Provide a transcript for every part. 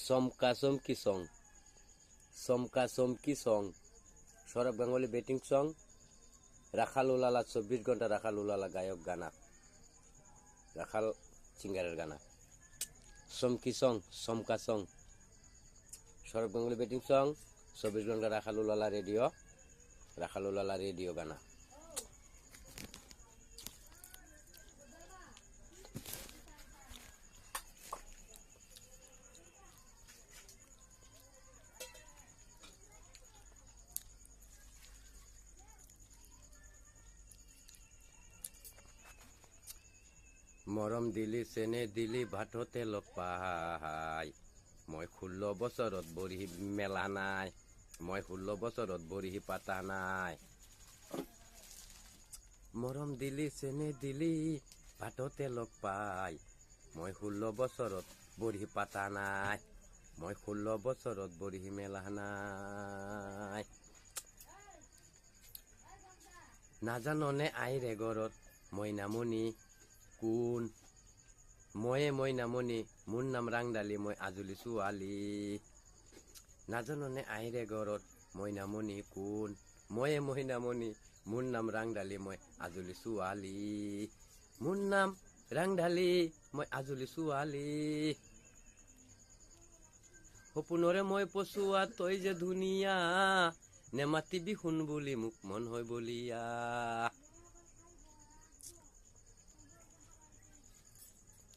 চমকা চমকি সং, চমকা চমকি সং, সৌরভ গাঙ্গুলি ব্যাটিং সং, রাখাল উলালা 24 ঘন্টা রাখাল উলালা গায়ক গানা, রাখাল সিঙ্গারের গানা। চমকি সং, চমকা সং, সৌরভ গাঙ্গুলি ব্যাটিং সং, 24 ঘন্টা রাখাল উলালা রেডিও গানা। মৰম দিলি চেনে দিলি ভাততে লগ পাই, মই 16 বছৰত বৰিহি মেলা নাই, মই 16 বছৰত বৰিহি পাতা নাই। মৰম দিলি চেনে দিলি ভাততে লগ পাই, মই 16 বছৰত বৰিহি পাতা নাই, মই 16 বছৰত বৰিহি মেলা নাই। নাজাননে আইৰে ঘৰত মইনামণি কোন, ময়ে মইনামণি মোৰ নাম ৰাংডালি মই আজুলি ছোৱালী। নাজাননে আইৰে ঘৰত মইনামণি কোন, ময়ে মইনামণি মোৰ নাম ৰাংডালি মই আজুলি ছোৱালী। মোৰ নাম ৰাংডালি মই আজুলি ছোৱালী। সপোনৰে মই পচোৱা তই যে ধুনীয়া, নেমাতিবি শুন বুলি মোক মন হয় বলিয়া।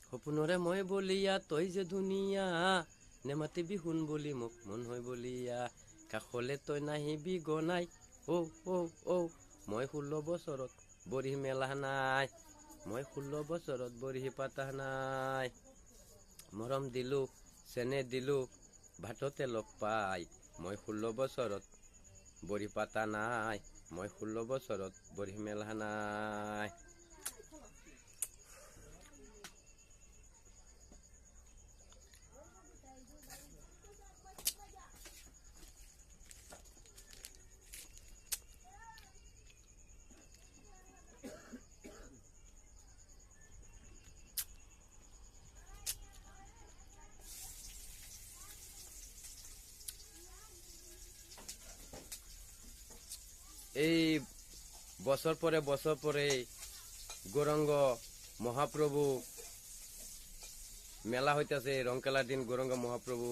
সপোনৰে মই বলিয়া তই যে ধুনীয়া, নেমাতিবি শুন বুলি মোক মন হয় বলিয়া। কাষলে তই নাহিবি গনাই, মই 16 বছৰত বৰিহি মেলা নাই, মই 16 বছৰত বৰিহি পাতা নাই। মৰম দিলো চেনে দিলো ভাততে লগ পাই, মই 16 বছৰত বৰিহি পাতা নাই, মই 16 বছৰত বৰিহি মেলা নাই। এই বছৰ পৰে গৌৰাঙ্গ মহাপ্ৰভু মেলা হইতেছে, ৰংকেলাৰ দিন গৌৰাঙ্গ মহাপ্ৰভু